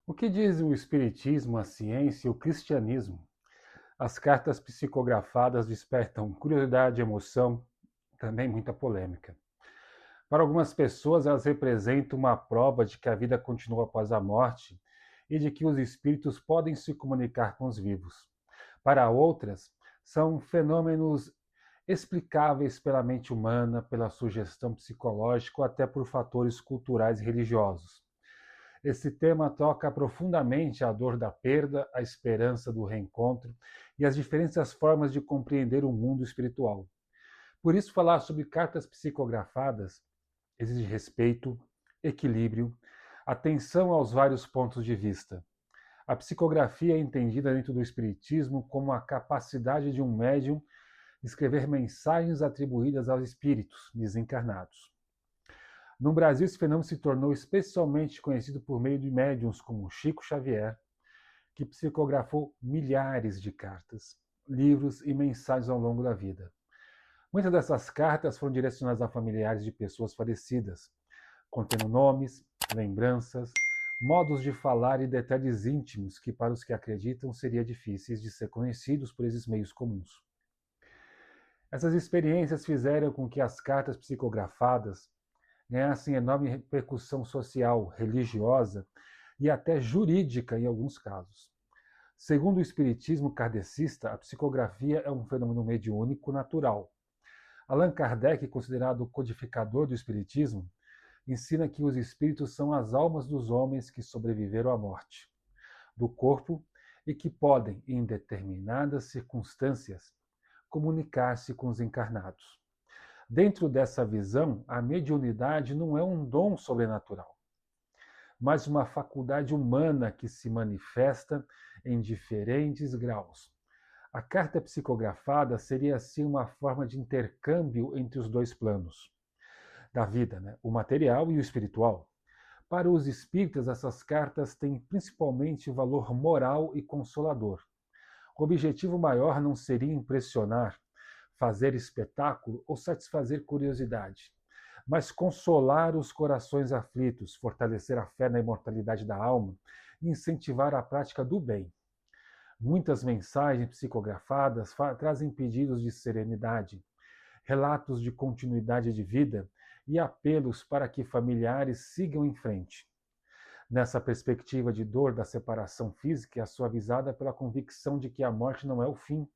O que diz o Espiritismo, a ciência e o cristianismo? As cartas psicografadas despertam curiosidade, emoção, também muita polêmica. Para algumas pessoas, elas representam uma prova de que a vida continua após a morte e de que os espíritos podem se comunicar com os vivos. Para outras, são fenômenos explicáveis pela mente humana, pela sugestão psicológica ou até por fatores culturais e religiosos. Esse tema toca profundamente a dor da perda, a esperança do reencontro e as diferentes formas de compreender o mundo espiritual. Por isso, falar sobre cartas psicografadas exige respeito, equilíbrio, atenção aos vários pontos de vista. A psicografia é entendida dentro do Espiritismo como a capacidade de um médium de escrever mensagens atribuídas aos espíritos desencarnados. No Brasil, esse fenômeno se tornou especialmente conhecido por meio de médiuns como Chico Xavier, que psicografou milhares de cartas, livros e mensagens ao longo da vida. Muitas dessas cartas foram direcionadas a familiares de pessoas falecidas, contendo nomes, lembranças, modos de falar e detalhes íntimos que, para os que acreditam, seriam difíceis de ser conhecidos por esses meios comuns. Essas experiências fizeram com que as cartas psicografadas ganhassem enorme repercussão social, religiosa e até jurídica em alguns casos. Segundo o espiritismo kardecista, a psicografia é um fenômeno mediúnico natural. Allan Kardec, considerado o codificador do espiritismo, ensina que os espíritos são as almas dos homens que sobreviveram à morte do corpo e que podem, em determinadas circunstâncias, comunicar-se com os encarnados. Dentro dessa visão, a mediunidade não é um dom sobrenatural, mas uma faculdade humana que se manifesta em diferentes graus. A carta psicografada seria assim uma forma de intercâmbio entre os dois planos da vida, né? O material e o espiritual. Para os espíritas, essas cartas têm principalmente valor moral e consolador. O objetivo maior não seria impressionar, fazer espetáculo ou satisfazer curiosidade, mas consolar os corações aflitos, fortalecer a fé na imortalidade da alma e incentivar a prática do bem. Muitas mensagens psicografadas trazem pedidos de serenidade, relatos de continuidade de vida e apelos para que familiares sigam em frente. Nessa perspectiva de dor da separação física é suavizada pela convicção de que a morte não é o fim,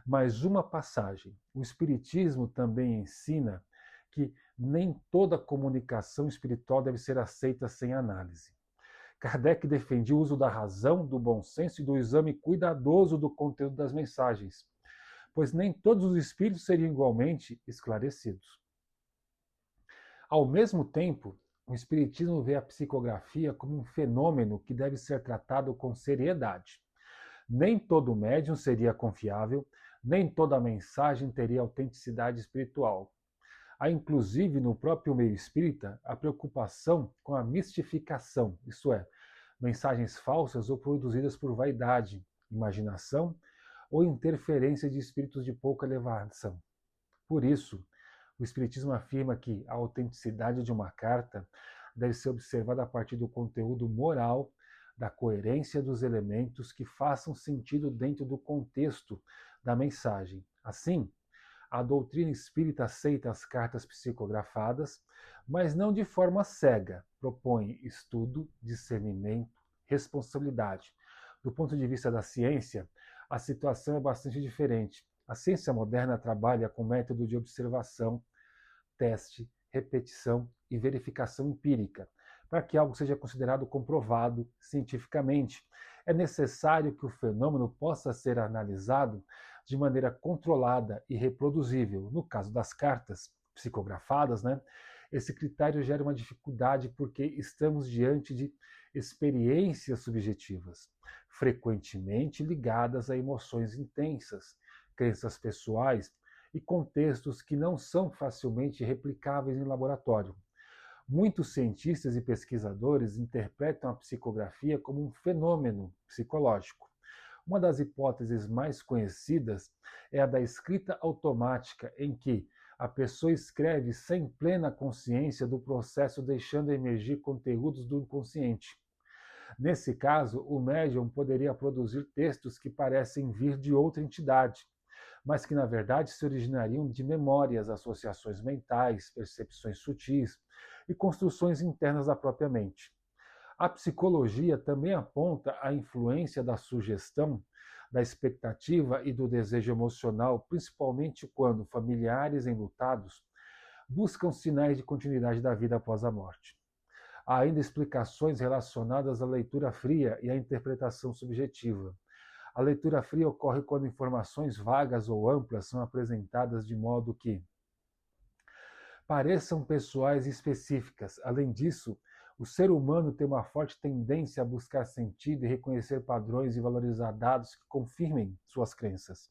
mas uma passagem. O Espiritismo também ensina que nem toda comunicação espiritual deve ser aceita sem análise. Kardec defendia o uso da razão, do bom senso e do exame cuidadoso do conteúdo das mensagens, pois nem todos os espíritos seriam igualmente esclarecidos. Ao mesmo tempo, o Espiritismo vê a psicografia como um fenômeno que deve ser tratado com seriedade. Nem todo médium seria confiável, nem toda mensagem teria autenticidade espiritual. Há, inclusive, no próprio meio espírita, a preocupação com a mistificação, isto é, mensagens falsas ou produzidas por vaidade, imaginação ou interferência de espíritos de pouca elevação. Por isso, o Espiritismo afirma que a autenticidade de uma carta deve ser observada a partir do conteúdo moral, da coerência dos elementos que façam sentido dentro do contexto da mensagem. Assim, a doutrina espírita aceita as cartas psicografadas, mas não de forma cega. Propõe estudo, discernimento, responsabilidade. Do ponto de vista da ciência, a situação é bastante diferente. A ciência moderna trabalha com método de observação, teste, repetição e verificação empírica. Para que algo seja considerado comprovado cientificamente, é necessário que o fenômeno possa ser analisado de maneira controlada e reproduzível. No caso das cartas psicografadas, né, esse critério gera uma dificuldade porque estamos diante de experiências subjetivas, frequentemente ligadas a emoções intensas, crenças pessoais e contextos que não são facilmente replicáveis em laboratório. Muitos cientistas e pesquisadores interpretam a psicografia como um fenômeno psicológico. Uma das hipóteses mais conhecidas é a da escrita automática, em que a pessoa escreve sem plena consciência do processo, deixando emergir conteúdos do inconsciente. Nesse caso, o médium poderia produzir textos que parecem vir de outra entidade, mas que na verdade se originariam de memórias, associações mentais, percepções sutis e construções internas da própria mente. A psicologia também aponta a influência da sugestão, da expectativa e do desejo emocional, principalmente quando familiares enlutados buscam sinais de continuidade da vida após a morte. Há ainda explicações relacionadas à leitura fria e à interpretação subjetiva. A leitura fria ocorre quando informações vagas ou amplas são apresentadas de modo que pareçam pessoais e específicas. Além disso, o ser humano tem uma forte tendência a buscar sentido e reconhecer padrões e valorizar dados que confirmem suas crenças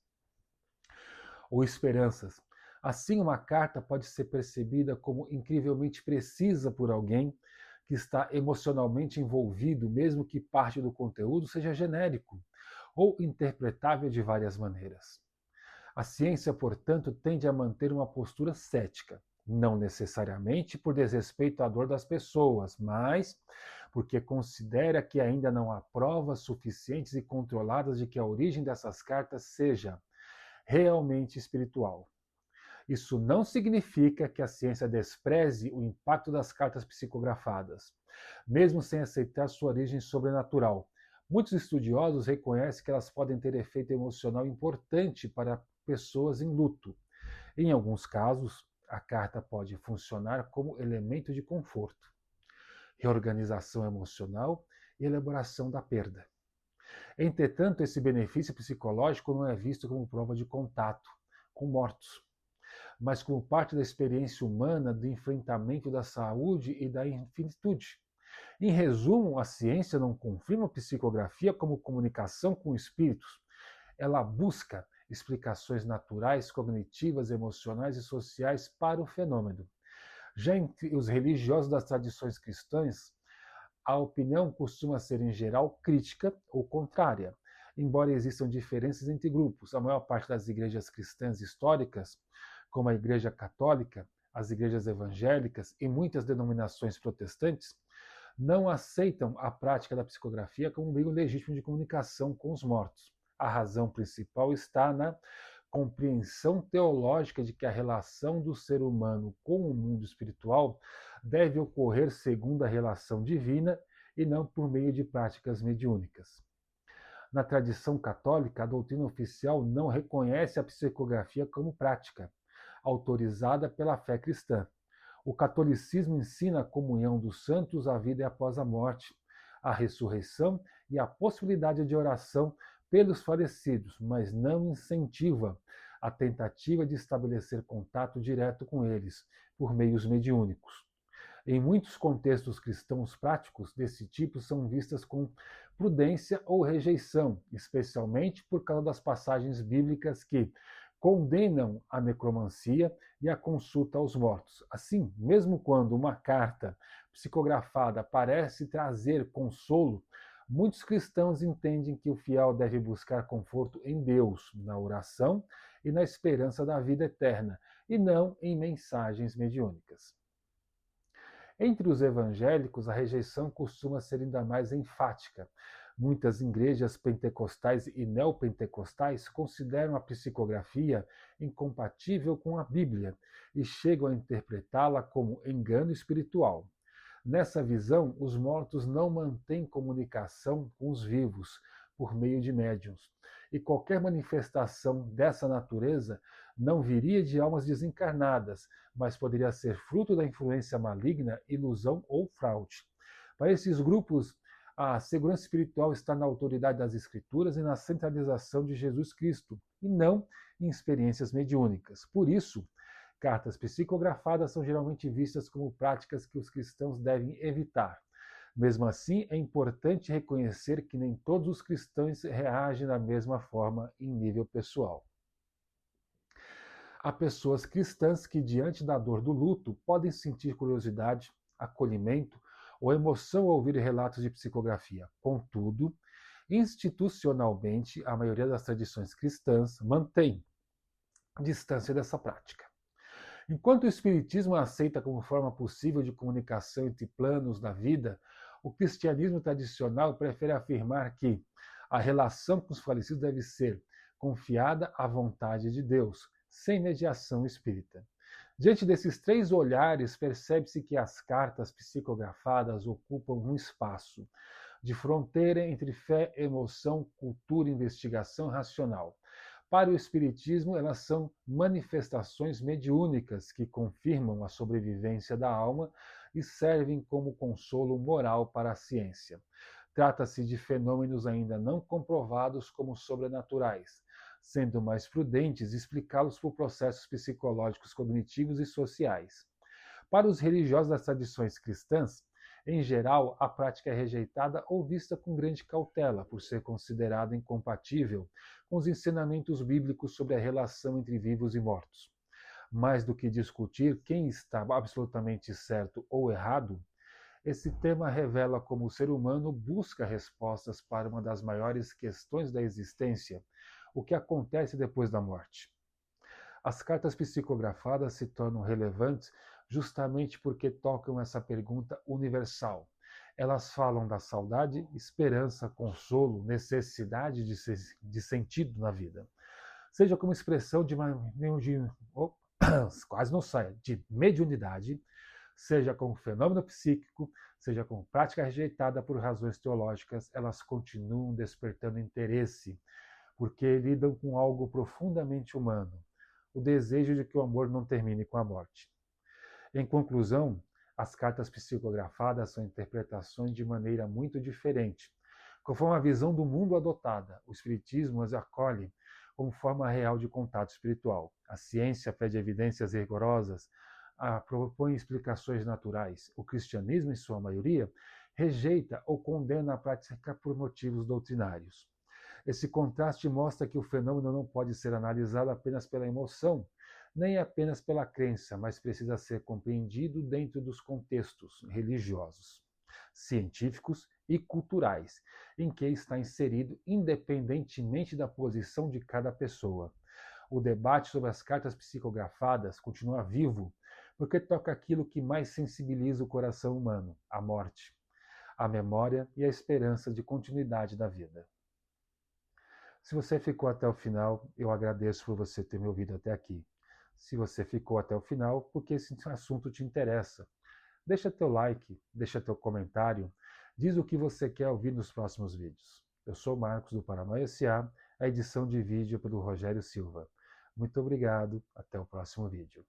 ou esperanças. Assim, uma carta pode ser percebida como incrivelmente precisa por alguém que está emocionalmente envolvido, mesmo que parte do conteúdo seja genérico ou interpretável de várias maneiras. A ciência, portanto, tende a manter uma postura cética, não necessariamente por desrespeito à dor das pessoas, mas porque considera que ainda não há provas suficientes e controladas de que a origem dessas cartas seja realmente espiritual. Isso não significa que a ciência despreze o impacto das cartas psicografadas, mesmo sem aceitar sua origem sobrenatural. Muitos estudiosos reconhecem que elas podem ter efeito emocional importante para pessoas em luto. Em alguns casos, a carta pode funcionar como elemento de conforto, reorganização emocional e elaboração da perda. Entretanto, esse benefício psicológico não é visto como prova de contato com mortos, mas como parte da experiência humana do enfrentamento da saúde e da infinitude. Em resumo, a ciência não confirma a psicografia como comunicação com espíritos. Ela busca explicações naturais, cognitivas, emocionais e sociais para o fenômeno. Já entre os religiosos das tradições cristãs, a opinião costuma ser, em geral, crítica ou contrária. Embora existam diferenças entre grupos, a maior parte das igrejas cristãs históricas, como a Igreja Católica, as igrejas evangélicas e muitas denominações protestantes, não aceitam a prática da psicografia como um meio legítimo de comunicação com os mortos. A razão principal está na compreensão teológica de que a relação do ser humano com o mundo espiritual deve ocorrer segundo a relação divina e não por meio de práticas mediúnicas. Na tradição católica, a doutrina oficial não reconhece a psicografia como prática, autorizada pela fé cristã. O catolicismo ensina a comunhão dos santos, a vida após a morte, a ressurreição e a possibilidade de oração pelos falecidos, mas não incentiva a tentativa de estabelecer contato direto com eles, por meios mediúnicos. Em muitos contextos cristãos práticos desse tipo são vistas com prudência ou rejeição, especialmente por causa das passagens bíblicas que condenam a necromancia e a consulta aos mortos. Assim, mesmo quando uma carta psicografada parece trazer consolo, muitos cristãos entendem que o fiel deve buscar conforto em Deus, na oração e na esperança da vida eterna, e não em mensagens mediúnicas. Entre os evangélicos, a rejeição costuma ser ainda mais enfática. Muitas igrejas pentecostais e neopentecostais consideram a psicografia incompatível com a Bíblia e chegam a interpretá-la como engano espiritual. Nessa visão, os mortos não mantêm comunicação com os vivos por meio de médiuns, e qualquer manifestação dessa natureza não viria de almas desencarnadas, mas poderia ser fruto da influência maligna, ilusão ou fraude. Para esses grupos, a segurança espiritual está na autoridade das Escrituras e na centralização de Jesus Cristo, e não em experiências mediúnicas. Por isso, cartas psicografadas são geralmente vistas como práticas que os cristãos devem evitar. Mesmo assim, é importante reconhecer que nem todos os cristãos reagem da mesma forma em nível pessoal. Há pessoas cristãs que, diante da dor do luto, podem sentir curiosidade, acolhimento ou emoção ao ouvir relatos de psicografia. Contudo, institucionalmente, a maioria das tradições cristãs mantém distância dessa prática. Enquanto o Espiritismo a aceita como forma possível de comunicação entre planos da vida, O cristianismo tradicional prefere afirmar que a relação com os falecidos deve ser confiada à vontade de Deus, sem mediação espírita. Diante desses três olhares, percebe-se que as cartas psicografadas ocupam um espaço de fronteira entre fé, emoção, cultura, investigação racional. Para o Espiritismo, elas são manifestações mediúnicas que confirmam a sobrevivência da alma e servem como consolo moral para a ciência. Trata-se de fenômenos ainda não comprovados como sobrenaturais, sendo mais prudentes explicá-los por processos psicológicos, cognitivos e sociais. Para os religiosos das tradições cristãs, em geral, a prática é rejeitada ou vista com grande cautela, por ser considerada incompatível com os ensinamentos bíblicos sobre a relação entre vivos e mortos. Mais do que discutir quem está absolutamente certo ou errado, esse tema revela como o ser humano busca respostas para uma das maiores questões da existência: o que acontece depois da morte. As cartas psicografadas se tornam relevantes justamente porque tocam essa pergunta universal. Elas falam da saudade, esperança, consolo, necessidade de sentido na vida. Seja como expressão quase não sai, de mediunidade, seja como fenômeno psíquico, seja como prática rejeitada por razões teológicas, elas continuam despertando interesse, porque lidam com algo profundamente humano, o desejo de que o amor não termine com a morte. Em conclusão, as cartas psicografadas são interpretações de maneira muito diferente. Conforme a visão do mundo adotada, o Espiritismo as acolhe como forma real de contato espiritual. A ciência pede evidências rigorosas, propõe explicações naturais. O cristianismo, em sua maioria, rejeita ou condena a prática por motivos doutrinários. Esse contraste mostra que o fenômeno não pode ser analisado apenas pela emoção, nem apenas pela crença, mas precisa ser compreendido dentro dos contextos religiosos, científicos e culturais, em que está inserido, independentemente da posição de cada pessoa. O debate sobre as cartas psicografadas continua vivo, porque toca aquilo que mais sensibiliza o coração humano: a morte, a memória e a esperança de continuidade da vida. Se você ficou até o final, eu agradeço por você ter me ouvido até aqui. Se você ficou até o final, porque esse assunto te interessa, deixa teu like, deixa teu comentário, diz o que você quer ouvir nos próximos vídeos. Eu sou Marcos do Paranoia SA, a edição de vídeo pelo Rogério Silva. Muito obrigado, até o próximo vídeo.